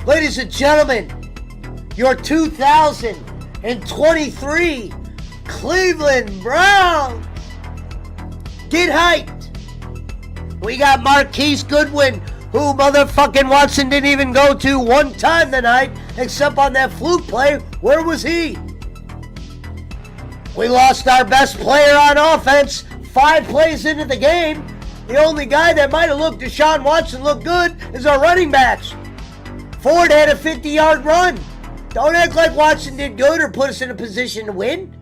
Ladies and gentlemen, your 2023 Cleveland Browns. Get hyped. We got Marquise Goodwin, who motherfucking Watson didn't even go to one time tonight, except on that fluke play. Where was he? We lost our best player on offense 5 plays into the game. The only guy that might have looked Deshaun Watson look good is our running backs. Ford had a 50-yard run. Don't act like Watson did good or put us in a position to win.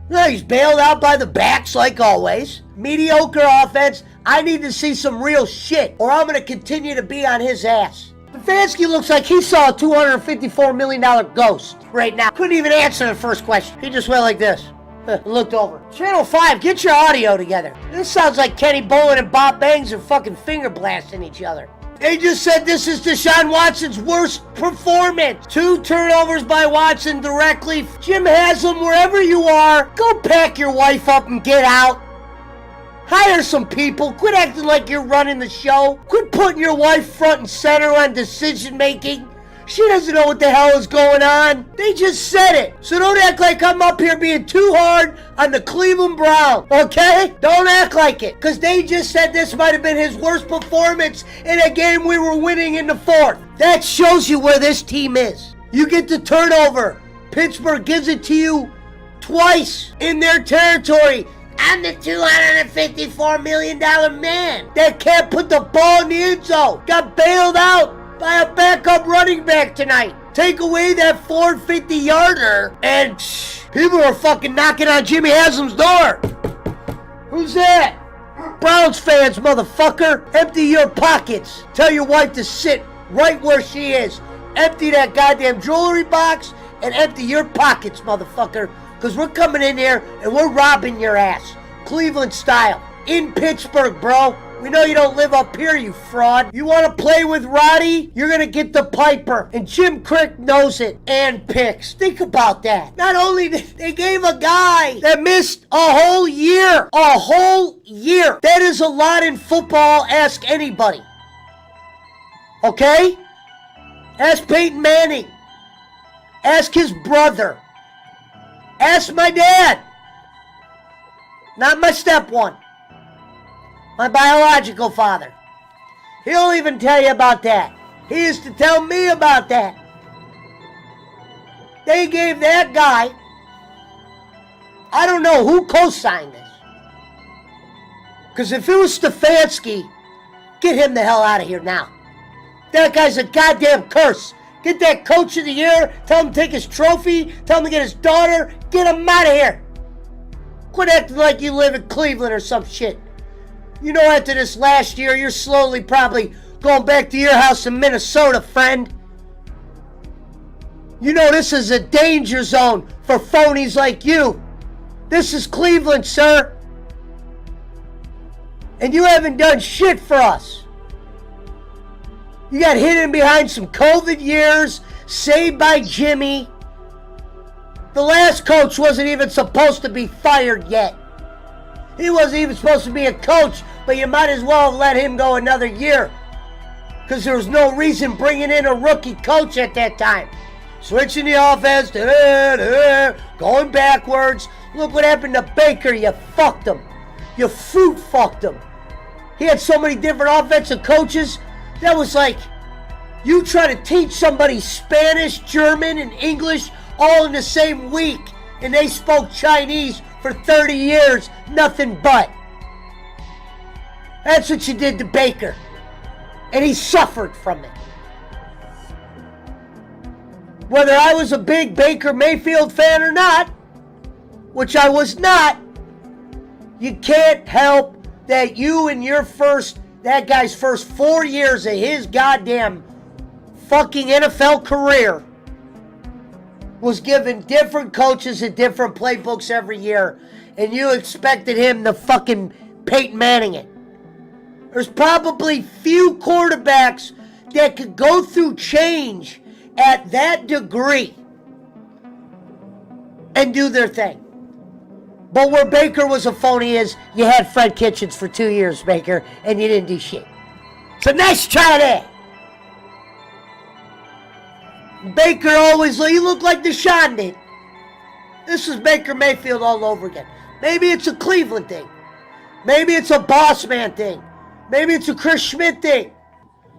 No, he's bailed out by the backs like always. Mediocre offense. I need to see some real shit, or I'm going to continue to be on his ass. Stefanski looks like he saw a $254 million ghost right now. Couldn't even answer the first question. He just went like this. Looked over. Channel 5, get your audio together. This sounds like Kenny Bolin and Bob Bangs are fucking finger blasting each other. They just said this is Deshaun Watson's worst performance. 2 turnovers by Watson directly. Jim Haslam, wherever you are, go pack your wife up and get out. Hire some people. Quit acting like you're running the show. Quit putting your wife front and center on decision making. She doesn't know what the hell is going on. They just said it. So don't act like I'm up here being too hard on the Cleveland Browns, okay? Don't act like it. Because they just said this might have been his worst performance in a game we were winning in the 4th. That shows you where this team is. You get the turnover. Pittsburgh gives it to you twice in their territory. I'm the $254 million man that can't put the ball in the end zone. Got bailed out by a backup running back tonight. Take away that 450-yarder and people are fucking knocking on Jimmy Haslam's door. Who's that? Browns fans, motherfucker. Empty your pockets. Tell your wife to sit right where she is. Empty that goddamn jewelry box and empty your pockets, motherfucker. Because we're coming in here and we're robbing your ass. Cleveland style. In Pittsburgh, bro. We know you don't live up here, you fraud. You want to play with Roddy? You're going to get the Piper. And Jim Crick knows it. And picks. Think about that. Not only did they gave a guy that missed a whole year. A whole year. That is a lot in football. Ask anybody. Okay? Ask Peyton Manning. Ask his brother. Ask my dad. Not my step one. My biological father. He'll even tell you about that. He used to tell me about that. They gave that guy, I don't know who co-signed this. Because if it was Stefanski, get him the hell out of here now. That guy's a goddamn curse. Get that coach of the year, tell him to take his trophy, tell him to get his daughter, get him out of here. Quit acting like you live in Cleveland or some shit. You know, after this last year, you're slowly probably going back to your house in Minnesota, friend. You know this is a danger zone for phonies like you. This is Cleveland, sir. And you haven't done shit for us. You got hidden behind some COVID years, saved by Jimmy. The last coach wasn't even supposed to be fired yet. He wasn't even supposed to be a coach, but you might as well have let him go another year. Because there was no reason bringing in a rookie coach at that time. Switching the offense, going backwards. Look what happened to Baker. You fucked him. You fruit fucked him. He had so many different offensive coaches. That was like you try to teach somebody Spanish, German, and English all in the same week. And they spoke Chinese for 30 years, nothing but. That's what you did to Baker. And he suffered from it. Whether I was a big Baker Mayfield fan or not, which I was not, you can't help that you in your that guy's first 4 years of his goddamn fucking NFL career was given different coaches and different playbooks every year, and you expected him to fucking Peyton Manning it. There's probably few quarterbacks that could go through change at that degree and do their thing. But where Baker was a phony is you had Fred Kitchens for 2 years, Baker, and you didn't do shit. So nice try there. Baker always, he looked like Deshaun did. This is Baker Mayfield all over again. Maybe it's a Cleveland thing. Maybe it's a boss man thing. Maybe it's a Chris Schmidt thing.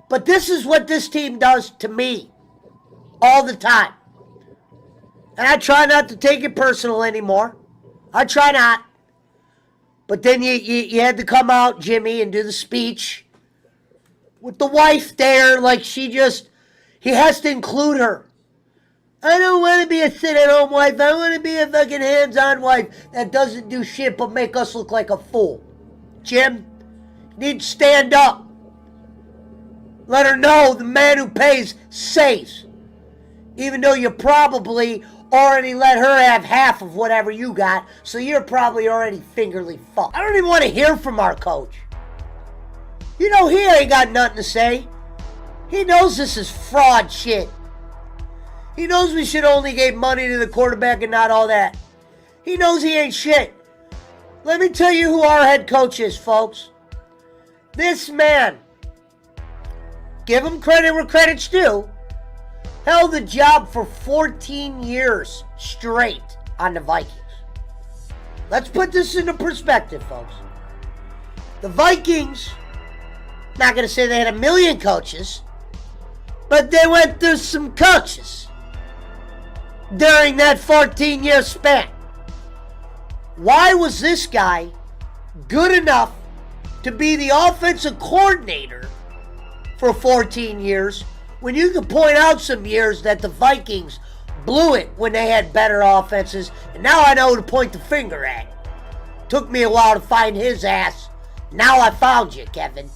But this is what this team does to me all the time. And I try not to take it personal anymore. I try not. But then you had to come out, Jimmy, and do the speech with the wife there, like he has to include her. I don't want to be a sit-at-home wife. I want to be a fucking hands-on wife that doesn't do shit but make us look like a fool. Jim, you need to stand up. Let her know the man who pays saves. Even though you probably already let her have half of whatever you got, so you're probably already fingerly fucked. I don't even want to hear from our coach. You know he ain't got nothing to say. He knows this is fraud shit. He knows we should only give money to the quarterback and not all that. He knows he ain't shit. Let me tell you who our head coach is, folks. This man, give him credit where credit's due, held the job for 14 years straight on the Vikings. Let's put this into perspective, folks. The Vikings, not going to say they had a million coaches, but they went through some coaches during that 14-year span. Why was this guy good enough to be the offensive coordinator for 14 years when you could point out some years that the Vikings blew it when they had better offenses? And now I know who to point the finger at. Took me a while to find his ass. Now I found you, Kevin.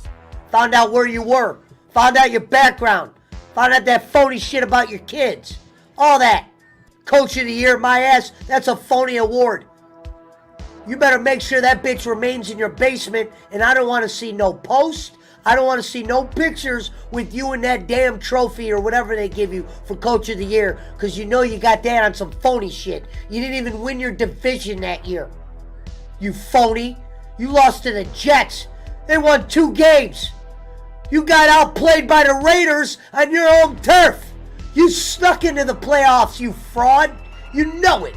Found out where you were. Found out your background. Found out that phony shit about your kids. All that. Coach of the Year, my ass, that's a phony award. You better make sure that bitch remains in your basement, and I don't want to see no post. I don't want to see no pictures with you and that damn trophy or whatever they give you for Coach of the Year, because you know you got that on some phony shit. You didn't even win your division that year. You phony. You lost to the Jets. They won 2 games. You got outplayed by the Raiders on your home turf. You snuck into the playoffs, you fraud. You know it.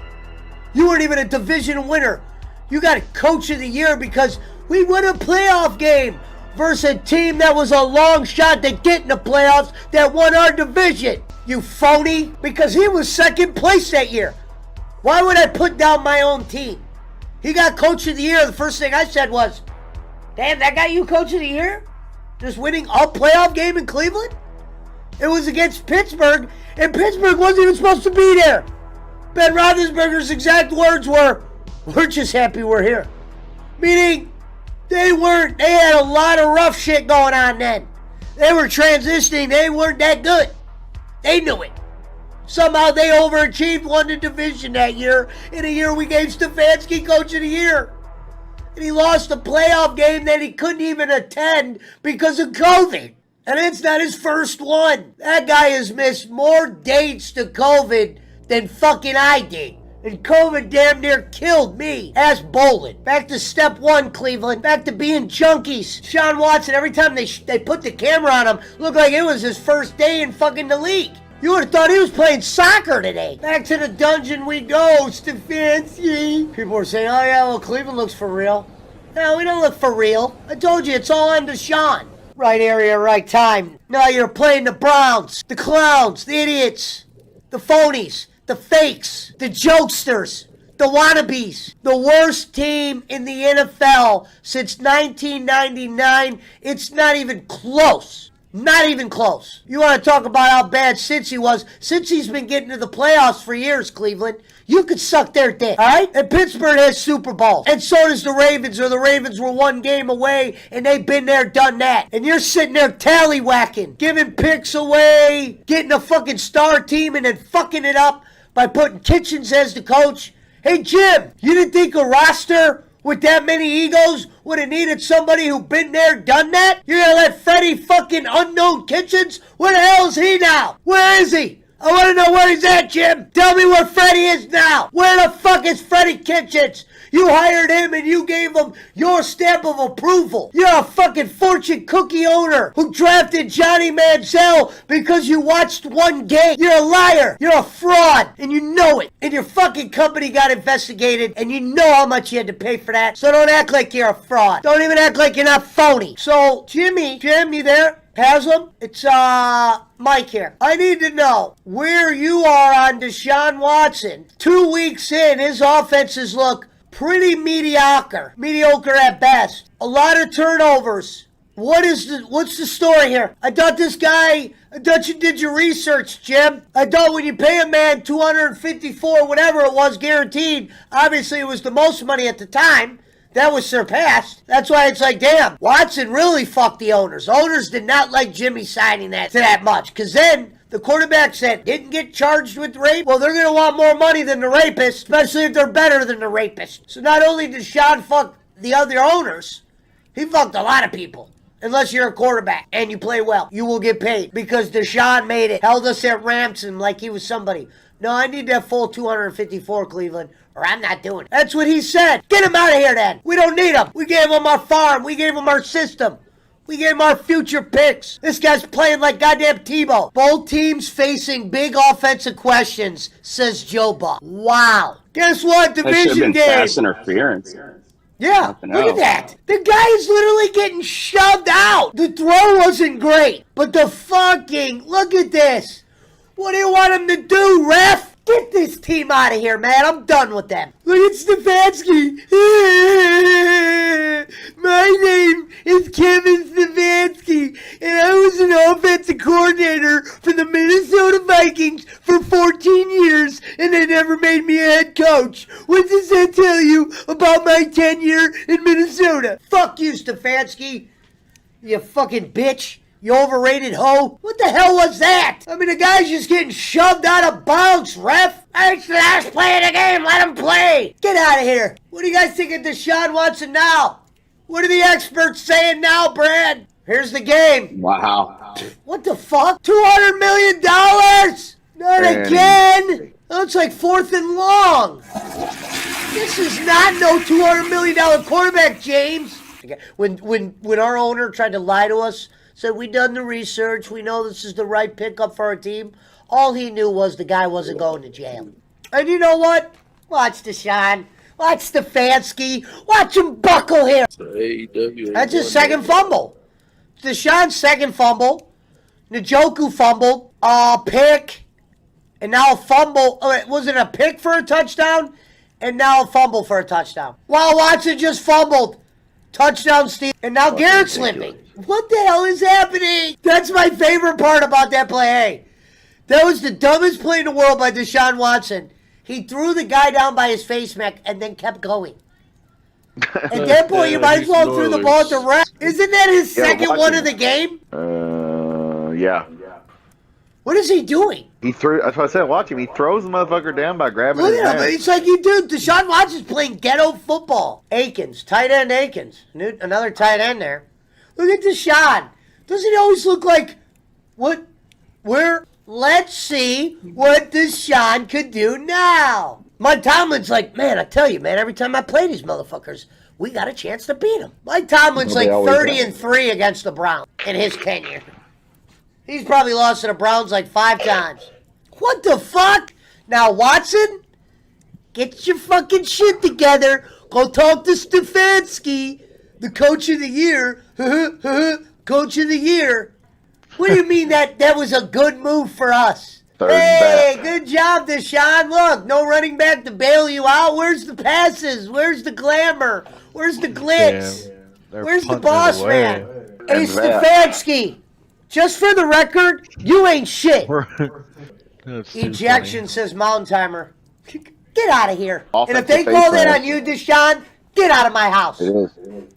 You weren't even a division winner. You got a Coach of the Year because we won a playoff game versus a team that was a long shot to get in the playoffs that won our division. You phony. Because he was second place that year. Why would I put down my own team? He got Coach of the Year. The first thing I said was, damn, that got you Coach of the Year? Just winning a playoff game in Cleveland? It was against Pittsburgh, and Pittsburgh wasn't even supposed to be there. Ben Roethlisberger's exact words were, we're just happy we're here. Meaning, they had a lot of rough shit going on then. They were transitioning, they weren't that good. They knew it. Somehow they overachieved, won the division that year, in a year we gave Stefanski Coach of the Year. And he lost a playoff game that he couldn't even attend because of COVID. And it's not his first one. That guy has missed more dates to COVID than fucking I did. And COVID damn near killed me. Ask bowling. Back to step one, Cleveland. Back to being junkies. Sean Watson, every time they put the camera on him, looked like it was his first day in fucking the league. You would have thought he was playing soccer today. Back to the dungeon we go, Stefanski. People were saying, oh yeah, well, Cleveland looks for real. No, we don't look for real. I told you, it's all on Deshaun. Right area, right time. Now you're playing the Browns, the clowns, the idiots, the phonies, the fakes, the jokesters, the wannabes. The worst team in the NFL since 1999. It's not even close. Not even close. You want to talk about how bad Cincy was? Cincy's been getting to the playoffs for years, Cleveland. You could suck their dick, all right? And Pittsburgh has Super Bowls. And so does the Ravens, or the Ravens were one game away, and they've been there, done that. And you're sitting there tallywhacking, giving picks away, getting a fucking star team, and then fucking it up by putting Kitchens as the coach. Hey, Jim, you didn't think a roster with that many egos would have needed somebody who been there, done that? You're gonna let Freddie fucking unknown Kitchens? Where the hell is he now? Where is he? I want to know where he's at, Jim. Tell me where Freddie is now. Where the fuck is Freddie Kitchens? You hired him and you gave him your stamp of approval. You're a fucking fortune cookie owner who drafted Johnny Manziel because you watched one game. You're a liar. You're a fraud. And you know it. And your fucking company got investigated and you know how much you had to pay for that. So don't act like you're a fraud. Don't even act like you're not phony. So, Jim, you there? Haslam, it's Mike here. I need to know where you are on Deshaun Watson. 2 weeks in, his offenses look pretty mediocre at best. A lot of turnovers. What's the story here? I thought you did your research, Jim. I thought when you pay a man $254, whatever it was, guaranteed, obviously it was the most money at the time. That was surpassed. That's why it's like, damn, Watson really fucked the owners. Owners did not like Jimmy signing that much. Because then the quarterback said, didn't get charged with rape. Well, they're going to want more money than the rapist, especially if they're better than the rapist. So not only did Deshaun fuck the other owners, he fucked a lot of people. Unless you're a quarterback and you play well, you will get paid. Because Deshaun made it, held us at ransom like he was somebody. No, I need that full 254, Cleveland, or I'm not doing it. That's what he said. Get him out of here, then. We don't need him. We gave him our farm. We gave him our system. We gave him our future picks. This guy's playing like goddamn Tebow. Both teams facing big offensive questions, says Joe Buck. Wow. Guess what? Division game. Pass interference. Yeah, look at that. The guy is literally getting shoved out. The throw wasn't great, but the fucking, look at this. What do you want him to do, ref? Get this team out of here, man. I'm done with them. Look at Stefanski. My name is Kevin Stefanski, and I was an offensive coordinator for the Minnesota Vikings for 14 years, and they never made me a head coach. What does that tell you about my tenure in Minnesota? Fuck you, Stefanski. You fucking bitch. You overrated hoe. What the hell was that? I mean, the guy's just getting shoved out of bounds, ref. It's the last play of the game. Let him play. Get out of here. What do you guys think of Deshaun Watson now? What are the experts saying now, Brad? Here's the game. Wow. What the fuck? $200 million? Not again. Oh, it's like 4th and long. This is not no $200 million quarterback, James. When our owner tried to lie to us, said, we done the research, we know this is the right pickup for our team, all he knew was the guy wasn't going to jail. And you know what? Watch Deshaun. Watch Stefanski. Watch him buckle here. That's his second fumble. Deshaun's second fumble. Njoku fumbled. Pick. And now a fumble. Was it a pick for a touchdown? And now a fumble for a touchdown. Wow, Watson just fumbled. Touchdown, Steve. And now Garrett's limping. What the hell is happening? That's my favorite part about that play. Hey, that was the dumbest play in the world by Deshaun Watson. He threw the guy down by his face mask and then kept going. At that point, you might as well throw the ball at the ref. Isn't that his second one of the game? Yeah. What is he doing? He threw. That's what I said. Watch him. He throws the motherfucker down by grabbing his Look at him. neck. It's like you do. Deshaun Watson's playing ghetto football. Akins, tight end Akins. Another tight end there. Look at Deshaun. Doesn't he always look like what? Where? Let's see what Deshaun could do now. Mike Tomlin's like, man, I tell you, man, every time I play these motherfuckers, we got a chance to beat them. Mike Tomlin's like 30-3 against the Browns in his tenure. He's probably lost to the Browns like 5 times. What the fuck? Now, Watson, get your fucking shit together. Go talk to Stefanski, the coach of the year. Coach of the year. What do you mean that was a good move for us? Hey, good job, Deshaun. Look, no running back to bail you out. Where's the passes? Where's the glamour? Where's the glitz? Where's the boss man? Hey, Stefanski. Just for the record, you ain't shit. Ejection, says Mountain Timer. Get out of here. And if they call that on you, Deshaun, get out of my house. It is.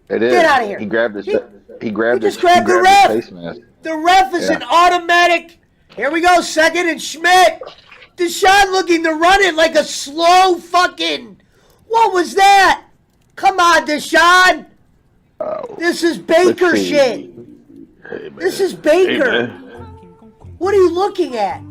Get out of here. He grabbed his. He grabbed his the ref. Face mask. The ref is an automatic. Here we go, second and Schmidt. Deshaun looking to run it like a slow fucking. What was that? Come on, Deshaun. This is Baker shit. Hey, this is Baker. Hey, what are you looking at?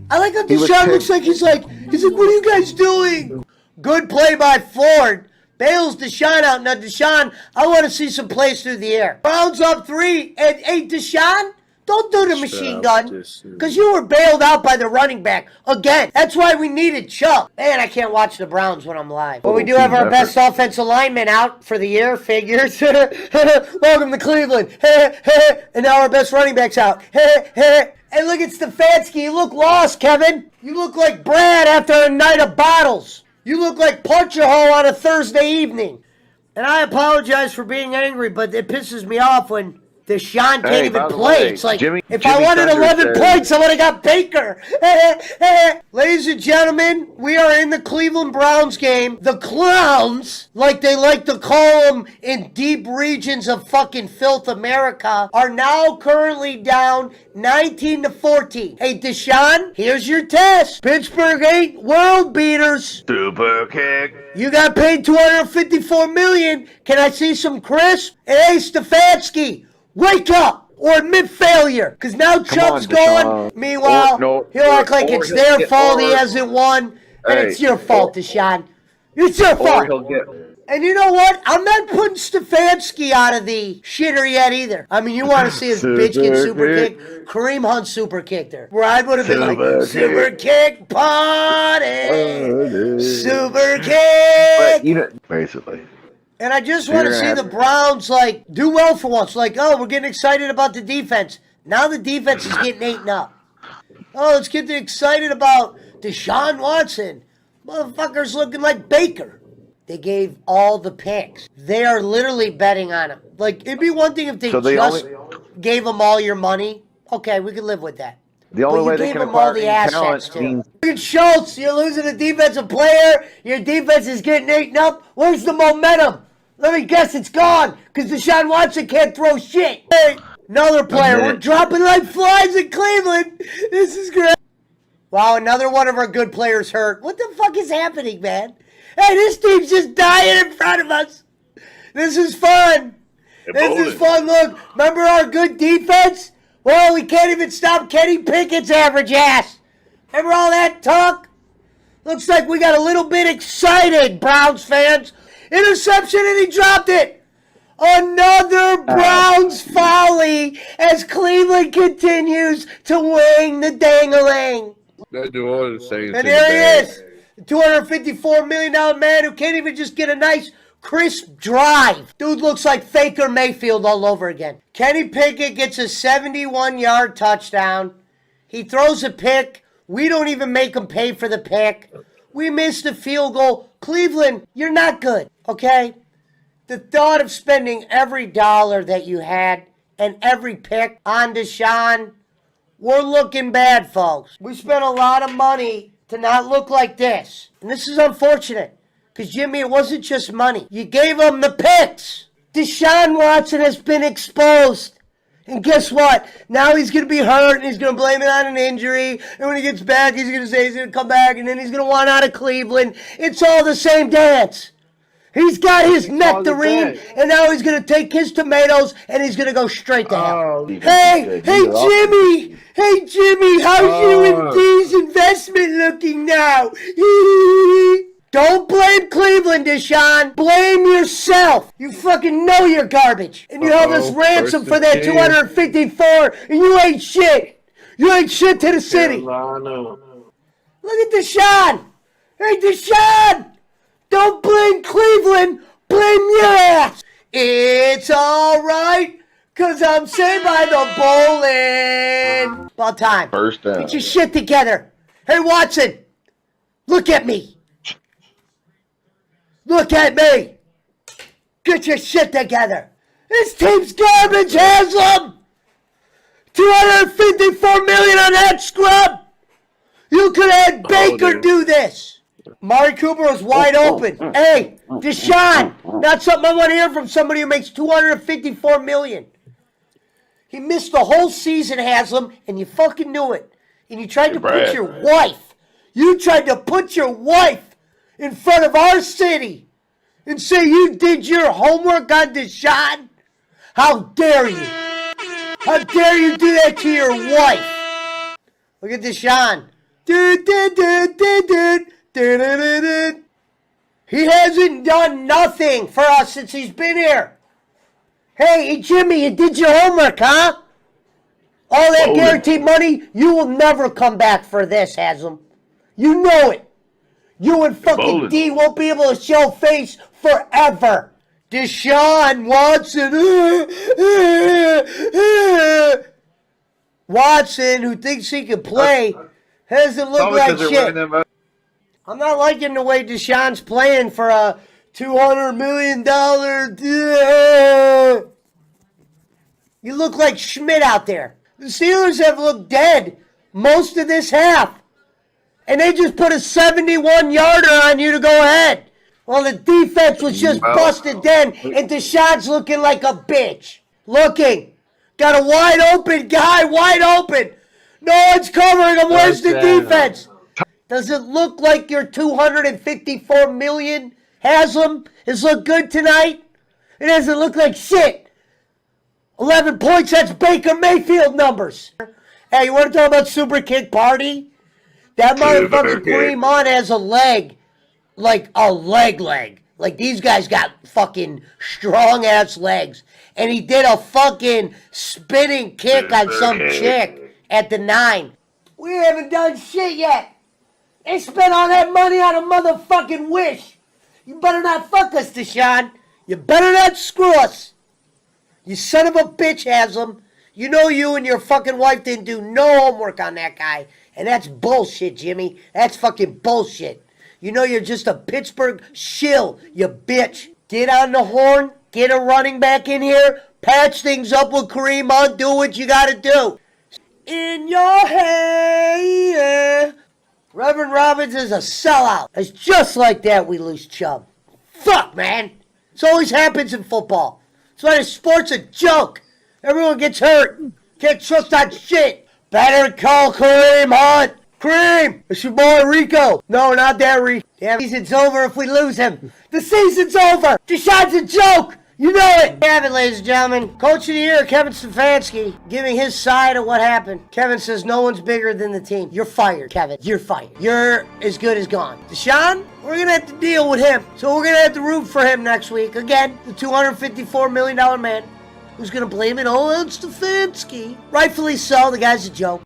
I like how He was Deshaun picked- looks like he's like, what are you guys doing? Good play by Ford. Bails Deshaun out. Now, Deshaun, I want to see some plays through the air. Browns up 3. And, hey, Deshaun, don't do the machine gun. Because you were bailed out by the running back. Again, that's why we needed Chubb. Man, I can't watch the Browns when I'm live. But we do have our best offensive lineman out for the year. Figures. Welcome to Cleveland. And now our best running back's out. Hey, look at Stefanski. You look lost, Kevin. You look like Brad after a night of bottles. You look like Puncher Hole on a Thursday evening. And I apologize for being angry, but it pisses me off when Deshaun can't even play. It's like, if I wanted 11 points, I would have got Baker. Ladies and gentlemen, we are in the Cleveland Browns game. The Clowns, like they like to call them in deep regions of fucking filth America, are now currently down 19-14. Hey, Deshaun, here's your test. Pittsburgh ain't world beaters. Super kick. You got paid $254 million. Can I see some crisp? And hey, Stefanski, wake up or admit failure. Because now Chubb's going. Meanwhile, he'll act like it's their fault he hasn't won. And it's your fault, Deshaun. It's your fault. And you know what? I'm not putting Stefanski out of the shitter yet either. I mean, you want to see his bitch get super kicked? Kareem Hunt super kicked her. Where I would have been like, super kick party. Super kick. But, basically. And I just want to see the Browns, like, do well for once. Like, oh, we're getting excited about the defense. Now the defense is getting eaten up. Oh, let's get excited about Deshaun Watson. Motherfucker's looking like Baker. They gave all the picks. They are literally betting on him. Like, it'd be one thing if they gave them all your money. Okay, we could live with that. The only way they can acquire talent means... Look at Schultz. You're losing a defensive player. Your defense is getting eaten up. Where's the momentum? Let me guess, it's gone. Because Deshaun Watson can't throw shit. Hey, another player. We're dropping like flies in Cleveland. This is great. Wow, another one of our good players hurt. What the fuck is happening, man? Hey, this team's just dying in front of us. This is fun. This is fun. Look, remember our good defense? Well, we can't even stop Kenny Pickett's average ass. Remember all that talk? Looks like we got a little bit excited, Browns fans. Interception, and he dropped it. Another Browns folly as Cleveland continues to wing the dang-a-lang. And there he is. $254 million man who can't even just get a nice, crisp drive. Dude looks like Faker Mayfield all over again. Kenny Pickett gets a 71-yard touchdown. He throws a pick. We don't even make him pay for the pick. We missed the field goal. Cleveland, you're not good, okay? The thought of spending every dollar that you had and every pick on Deshaun, we're looking bad, folks. We spent a lot of money to not look like this. And this is unfortunate. Because, Jimmy, it wasn't just money. You gave him the picks. Deshaun Watson has been exposed. And guess what? Now he's going to be hurt, and he's going to blame it on an injury. And when he gets back, he's going to say he's going to come back, and then he's going to want out of Cleveland. It's all the same dance. He's got his nectarine, and now he's going to take his tomatoes, and he's going to go straight to hell. Hey, Jimmy! Hey, Jimmy, how's you and D's investment looking now? Don't blame Cleveland, Deshaun. Blame yourself. You fucking know you're garbage. And you held us ransom for that 254, and you ain't shit. You ain't shit to the city. Look at Deshaun. Hey, Deshaun! Don't blame Cleveland, blame your ass. It's all right, because I'm saved by the bowling. About time. First down. Get your shit together. Hey, Watson, look at me. Look at me. Get your shit together. This team's garbage, Haslam. $254 million on that scrub. You could have had Baker do this. Mari Cooper was wide open. Hey, Deshaun, not something I want to hear from somebody who makes $254 million. He missed the whole season, Haslam, and you fucking knew it. And you tried to put your wife. You tried to put your wife in front of our city and say you did your homework on Deshaun? How dare you? How dare you do that to your wife? Look at Deshaun. He hasn't done nothing for us since he's been here. Hey, Jimmy, you did your homework, huh? All that guaranteed money, you will never come back for this, Haslam. You know it. You and fucking D won't be able to show face forever. Deshaun Watson. Watson, who thinks he can play, doesn't look like shit. I'm not liking the way Deshaun's playing for a $200 million. You look like Schmidt out there. The Steelers have looked dead most of this half. And they just put a 71-yarder on you to go ahead. Well, the defense was just busted then, and Deshaun's looking like a bitch. Looking. Got a wide open guy, wide open. No one's covering him. Where's the defense? Does it look like your $254 million, Haslam, has looked good tonight? It doesn't look like shit. 11 points, that's Baker Mayfield numbers. Hey, you want to talk about Super Kick Party? That motherfucking Kareem Hunt has a leg, like a leg. Like these guys got fucking strong-ass legs. And he did a fucking spinning kick on some chick at the 9. We haven't done shit yet. They spent all that money on a motherfucking Wish. You better not fuck us, Deshaun. You better not screw us. You son of a bitch, Haslam. You know you and your fucking wife didn't do no homework on that guy. And that's bullshit, Jimmy. That's fucking bullshit. You know you're just a Pittsburgh shill, you bitch. Get on the horn. Get a running back in here. Patch things up with Kareem Hunt. Do what you got to do. In your head. Reverend Robbins is a sellout. It's just like that we lose Chubb. Fuck, man. This always happens in football. That's why the sport's a joke. Everyone gets hurt. Can't trust that shit. Better call Kareem Hunt. Kareem, it's your boy Rico. No, not that Rico. Damn, the season's over if we lose him. The season's over. Deshaun's a joke. You know it. Have it, ladies and gentlemen. Coach of the year, Kevin Stefanski, giving his side of what happened. Kevin says no one's bigger than the team. You're fired, Kevin. You're fired. You're as good as gone. Deshaun, we're going to have to deal with him. So we're going to have to root for him next week. Again, the $254 million man who's going to blame it all on Stefanski. Rightfully so. The guy's a joke.